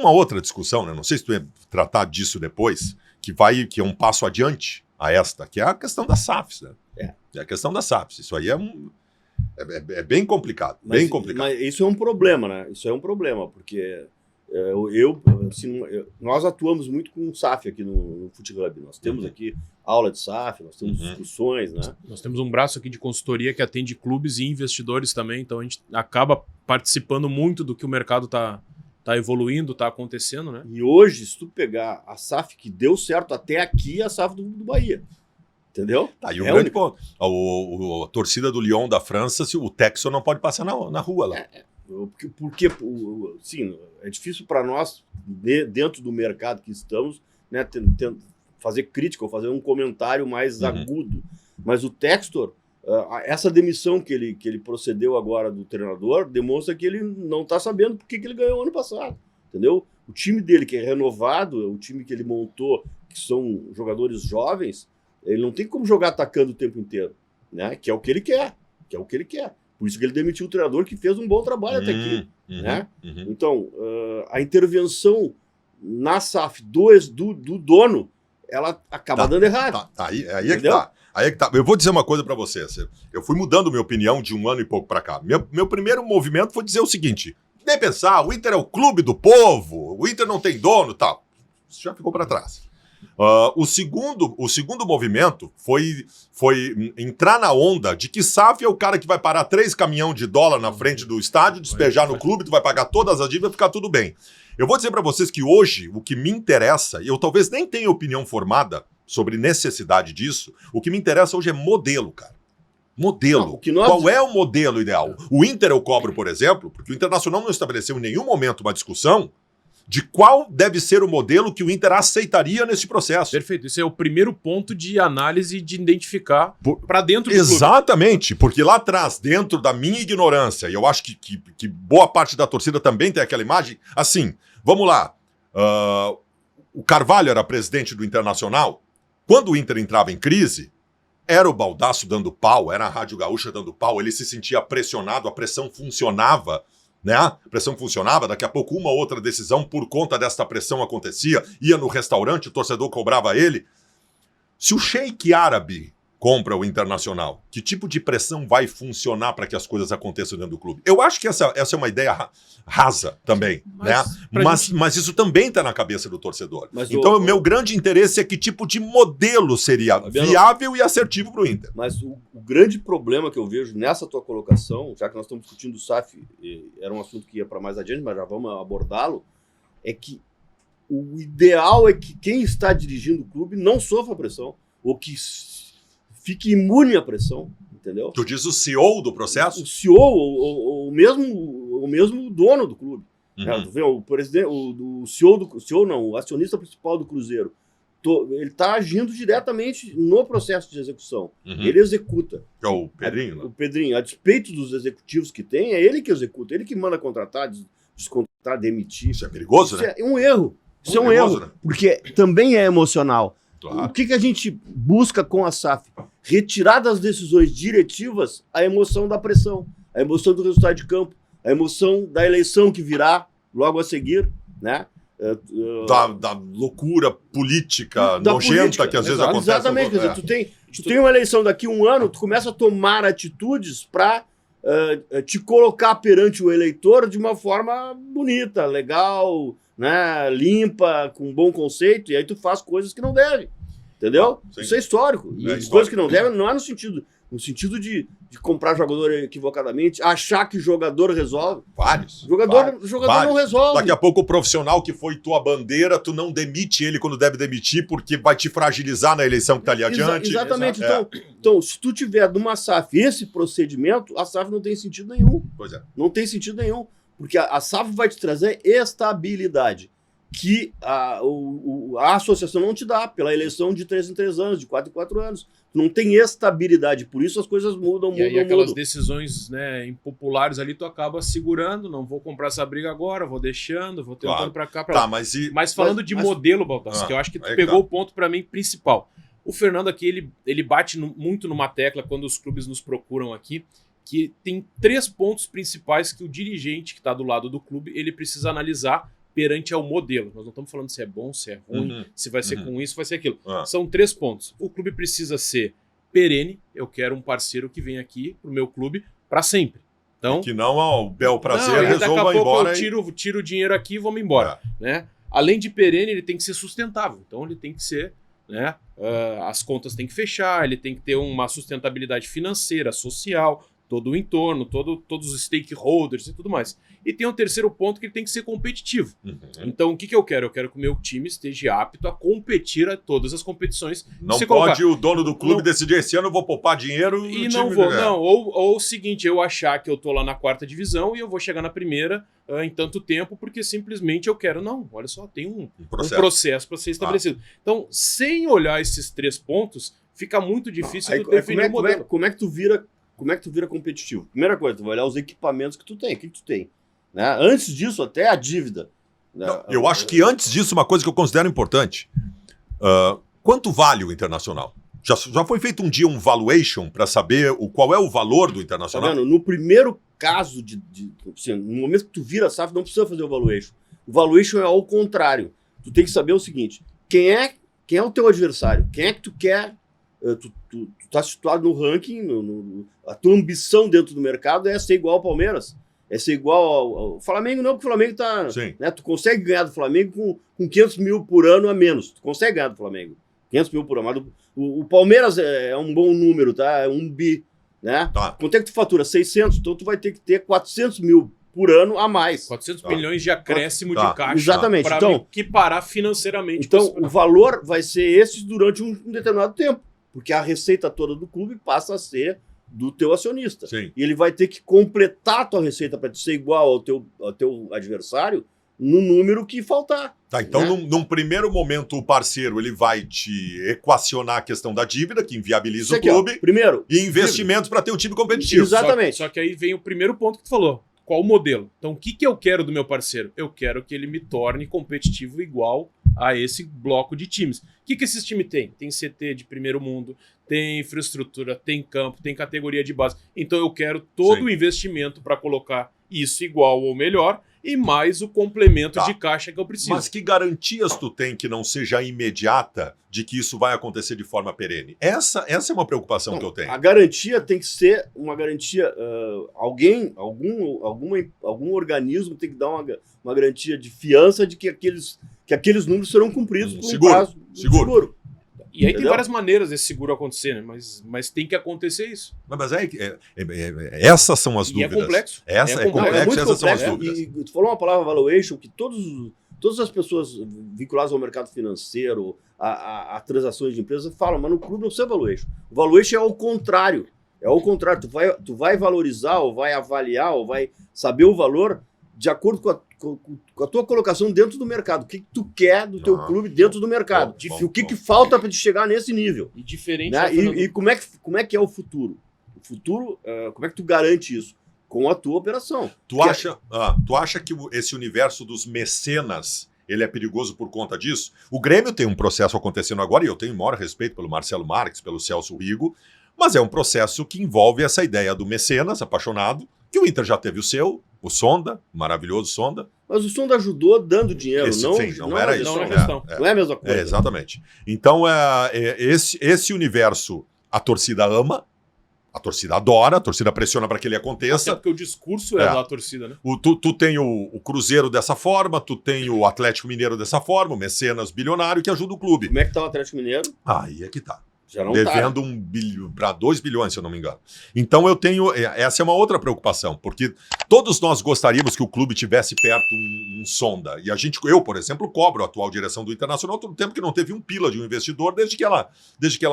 uma outra discussão, né? Não sei se tu ia tratar disso depois, que é um passo adiante a esta, que é a questão das SAFs, né? É a questão das SAFs. Isso aí é bem complicado, bem complicado. Mas isso é um problema, né? Isso é um problema, porque nós atuamos muito com SAF aqui no Fute Hub. Nós temos aqui aula de SAF, nós temos discussões, né? Nós temos um braço aqui de consultoria que atende clubes e investidores também, então a gente acaba participando muito do que o mercado tá evoluindo, tá acontecendo, né? E hoje, se tu pegar a SAF que deu certo até aqui, é a SAF do Bahia. Entendeu? Tá, e um grande ponto. A torcida do Lyon da França, o Texo não pode passar na rua lá. Porque sim, é difícil para nós, dentro do mercado que estamos, né, fazer crítica ou fazer um comentário mais agudo. Mas o Textor, essa demissão que ele procedeu agora do treinador, demonstra que ele não está sabendo por que ele ganhou ano passado. Entendeu? O time dele, que é renovado, o time que ele montou, que são jogadores jovens, ele não tem como jogar atacando o tempo inteiro, né? Que é o que ele quer. Por isso que ele demitiu o treinador, que fez um bom trabalho até aqui. Né? Então, a intervenção na SAF do dono, ela acaba dando errado. Aí é que tá. Aí é que tá. Eu vou dizer uma coisa para você. Eu fui mudando minha opinião de um ano e pouco para cá. Meu primeiro movimento foi dizer o seguinte: nem pensar, o Inter é o clube do povo, o Inter não tem dono e tal. Isso já ficou para trás. O segundo movimento foi entrar na onda de que SAF é o cara que vai parar 3 caminhões de dólar na frente do estádio, despejar no clube, tu vai pagar todas as dívidas e ficar tudo bem. Eu vou dizer para vocês que hoje o que me interessa, e eu talvez nem tenha opinião formada sobre necessidade disso, o que me interessa hoje é modelo, cara. Modelo. Qual é o modelo ideal? O Inter eu cobro, por exemplo, porque o Internacional não estabeleceu em nenhum momento uma discussão de qual deve ser o modelo que o Inter aceitaria nesse processo. Perfeito. Esse é o primeiro ponto de análise de identificar para dentro do Exatamente, clube. Porque lá atrás, dentro da minha ignorância, e eu acho que boa parte da torcida também tem aquela imagem, assim, vamos lá, o Carvalho era presidente do Internacional, quando o Inter entrava em crise, era o Baldasso dando pau, era a Rádio Gaúcha dando pau, ele se sentia pressionado, a pressão funcionava, né? A pressão funcionava, daqui a pouco uma outra decisão por conta desta pressão acontecia, ia no restaurante, o torcedor cobrava ele. Se o Sheik árabe compra o Internacional, que tipo de pressão vai funcionar para que as coisas aconteçam dentro do clube? Eu acho que essa é uma ideia rasa também, mas isso também está na cabeça do torcedor. Então o meu grande interesse é que tipo de modelo seria viável e assertivo para o Inter. Mas o grande problema que eu vejo nessa tua colocação, já que nós estamos discutindo o SAF, era um assunto que ia para mais adiante, mas já vamos abordá-lo, é que o ideal é que quem está dirigindo o clube não sofra pressão, ou que fique imune à pressão, entendeu? Tu diz o CEO do processo? O CEO, ou o mesmo dono do clube. O presidente, o CEO não, o acionista principal do Cruzeiro, ele está agindo diretamente no processo de execução. Ele executa. É o Pedrinho, né? O Pedrinho, a despeito dos executivos que tem, é ele que executa, ele que manda contratar, descontratar, demitir. Isso é perigoso, né? É um erro. Isso é um erro, né? Porque também é emocional. Claro. O que a gente busca com a SAF? Retirar das decisões diretivas a emoção da pressão, a emoção do resultado de campo, a emoção da eleição que virá logo a seguir, né? Da loucura política nojenta que às vezes acontece. Exatamente, quer dizer, tu tem uma eleição daqui a um ano, tu começa a tomar atitudes para te colocar perante o eleitor de uma forma bonita, legal, né, limpa, com bom conceito, e aí tu faz coisas que não deve, entendeu? Isso é histórico. E coisas que não devem não é no sentido de comprar jogador equivocadamente, achar que jogador resolve. Jogador não resolve. Daqui a pouco o profissional que foi tua bandeira, tu não demite ele quando deve demitir, porque vai te fragilizar na eleição que está ali adiante. Exatamente. Então, se tu tiver numa SAF esse procedimento, a SAF não tem sentido nenhum. Pois é. Não tem sentido nenhum. Porque a SAF vai te trazer estabilidade, que a associação não te dá, pela eleição de 3 em 3 anos, de 4 em 4 anos. Não tem estabilidade, por isso as coisas mudam. E aí aquelas decisões, né, impopulares ali, tu acaba segurando, não vou comprar essa briga agora, vou deixando, vou tentando para cá, para lá. Mas falando de modelo, Baldasso, que eu acho que tu pegou o ponto para mim principal. O Fernando aqui, ele bate muito numa tecla quando os clubes nos procuram aqui, que tem 3 pontos principais que o dirigente que está do lado do clube ele precisa analisar perante ao modelo. Nós não estamos falando se é bom, se é ruim, se vai ser com isso, vai ser aquilo. São 3 pontos. O clube precisa ser perene. Eu quero um parceiro que venha aqui pro meu clube para sempre. Então, que não ao bel prazer resolva ir embora. Eu tiro o dinheiro aqui e vamos embora. Né? Além de perene, ele tem que ser sustentável. Então ele tem que ser, né? As contas têm que fechar, ele tem que ter uma sustentabilidade financeira, social, todo o entorno, todos os stakeholders e tudo mais. E tem um terceiro ponto que ele tem que ser competitivo. Então, o que eu quero? Eu quero que o meu time esteja apto a competir a todas as competições. Não pode o dono do clube decidir esse ano eu vou poupar dinheiro e não vou. Não, ou o seguinte, eu achar que eu tô lá na 4ª divisão e eu vou chegar na primeira em tanto tempo, porque simplesmente eu quero. Não, olha só, tem um processo para ser estabelecido. Então, sem olhar esses 3 pontos, fica muito difícil de definir o modelo. Como é que tu vira competitivo? Primeira coisa, tu vai olhar os equipamentos que tu tem. O que tu tem? Né? Antes disso, até a dívida. Né? Não, eu acho que antes disso, uma coisa que eu considero importante. Quanto vale o Internacional? Já foi feito um dia um valuation para saber qual é o valor do Internacional? Tá vendo? No primeiro caso, assim, no momento que tu vira a SAF, não precisa fazer o valuation. O valuation é ao contrário. Tu tem que saber o seguinte, quem é o teu adversário? Quem é que tu quer... Tu tá situado no ranking, a tua ambição dentro do mercado é ser igual ao Palmeiras, é ser igual ao Flamengo, não, porque o Flamengo tá... Né, tu consegue ganhar do Flamengo com 500 mil por ano a menos, tu consegue ganhar do Flamengo, 500 mil por ano, mas o Palmeiras é um bom número, tá? É 1 bi, né? Tá. Quanto é que tu fatura? 600, então tu vai ter que ter 400 mil por ano a mais. 400 milhões de acréscimo de caixa. Exatamente. Para então, equiparar financeiramente. Então, o valor vai ser esse durante um determinado tempo. Porque a receita toda do clube passa a ser do teu acionista. Sim. E ele vai ter que completar a tua receita para ser igual ao teu adversário no número que faltar. Tá, então, né? num primeiro momento, o parceiro ele vai te equacionar a questão da dívida, que inviabiliza o clube, primeiro, e investimentos para ter um time competitivo. Exatamente. Só que aí vem o primeiro ponto que tu falou. Qual o modelo? Então, o que eu quero do meu parceiro? Eu quero que ele me torne competitivo igual a esse bloco de times. O que esses times têm? Tem CT de primeiro mundo, tem infraestrutura, tem campo, tem categoria de base. Então, eu quero todo o investimento para colocar isso igual ou melhor e mais o complemento de caixa que eu preciso. Mas que garantias tu tem que não seja imediata de que isso vai acontecer de forma perene? Essa é uma preocupação que eu tenho. A garantia tem que ser uma garantia... algum organismo tem que dar uma garantia de fiança de que aqueles números serão cumpridos por um prazo seguro. E aí tem várias maneiras desse seguro acontecer, né? Mas tem que acontecer isso. Mas essas são as dúvidas. E é complexo. É complexo, essas são as dúvidas. E tu falou uma palavra valuation que todas as pessoas vinculadas ao mercado financeiro, a transações de empresas, falam, mas no clube não precisa valuation. O valuation é ao contrário. É ao contrário. Tu vai valorizar, ou vai avaliar, ou vai saber o valor de acordo com a tua colocação dentro do mercado. O que tu quer do teu clube dentro do mercado. E o que falta para te chegar nesse nível. E diferente... Né? E como é que é o futuro? O futuro, como é que tu garante isso? Com a tua operação. Tu acha que esse universo dos mecenas ele é perigoso por conta disso? O Grêmio tem um processo acontecendo agora, e eu tenho o maior respeito pelo Marcelo Marques, pelo Celso Rigo, mas é um processo que envolve essa ideia do mecenas apaixonado, que o Inter já teve o Sonda, o maravilhoso Sonda. Mas o Sonda ajudou dando dinheiro, não era isso. Não é a mesma coisa. Exatamente. Então, esse universo, a torcida ama, a torcida adora, a torcida pressiona para que ele aconteça. Até porque o discurso é da torcida, né? Tu tem o Cruzeiro dessa forma, tu tem o Atlético Mineiro dessa forma, o mecenas bilionário que ajuda o clube. Como é que tá o Atlético Mineiro? Aí é que tá. Já não devendo $1 bilhão para 2 bilhões, se eu não me engano. Então essa é uma outra preocupação, porque todos nós gostaríamos que o clube tivesse perto um Sonda. E eu, por exemplo, cobro a atual direção do Internacional todo o tempo que não teve um pila de um investidor desde que ela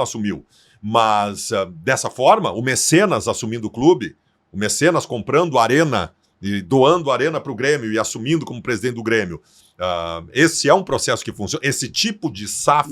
assumiu. Mas dessa forma, o mecenas assumindo o clube, o mecenas comprando a arena e doando a arena para o Grêmio e assumindo como presidente do Grêmio. Esse é um processo que funciona. Esse tipo de SAF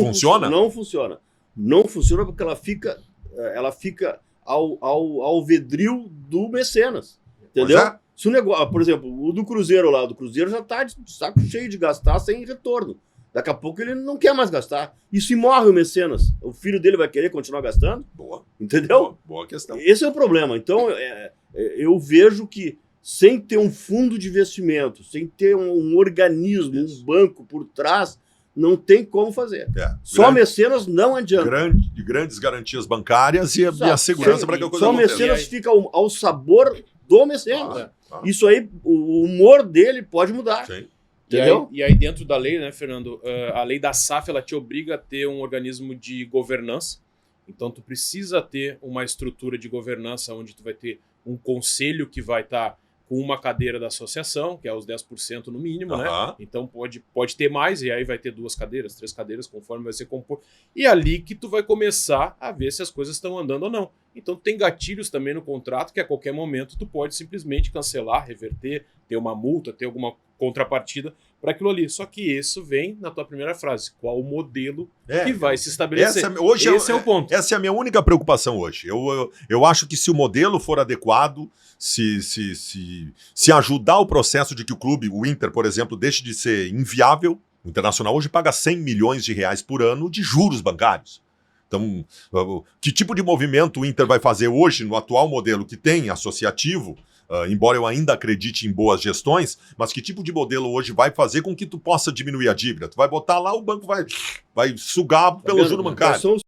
funciona? Não funciona. Não funciona porque ela fica ao alvedrio do mecenas. Entendeu? Se o negócio, por exemplo, o do Cruzeiro lá, já está de saco cheio de gastar sem retorno. Daqui a pouco ele não quer mais gastar. Isso morre o mecenas. O filho dele vai querer continuar gastando? Boa. Entendeu? Boa questão. Esse é o problema. Então, eu vejo que sem ter um fundo de investimento, sem ter um organismo, um banco por trás, não tem como fazer. Só mecenas não adianta. Grandes garantias bancárias e a segurança para que a coisa aconteça. Só mecenas fica ao sabor do mecenas. Isso aí, o humor dele pode mudar. Sim. Entendeu? E aí dentro da lei, né, Fernando, a lei da SAF, ela te obriga a ter um organismo de governança. Então tu precisa ter uma estrutura de governança onde tu vai ter um conselho que vai estar com uma cadeira da associação, que é os 10% no mínimo, né? Então pode ter mais, e aí vai ter 2 cadeiras, 3 cadeiras, conforme vai ser composto. E é ali que tu vai começar a ver se as coisas estão andando ou não. Então tem gatilhos também no contrato que a qualquer momento tu pode simplesmente cancelar, reverter, ter uma multa, ter alguma contrapartida para aquilo ali. Só que isso vem na tua primeira frase. Qual o modelo que vai se estabelecer? Esse é o ponto. Essa é a minha única preocupação hoje. Eu acho que se o modelo for adequado, se ajudar o processo de que o clube, o Inter, por exemplo, deixe de ser inviável, o Internacional hoje paga 100 milhões de reais por ano de juros bancários. Então, que tipo de movimento o Inter vai fazer hoje no atual modelo que tem, associativo, embora eu ainda acredite em boas gestões, mas que tipo de modelo hoje vai fazer com que tu possa diminuir a dívida? Tu vai botar lá, o banco vai sugar pelo juro bancário.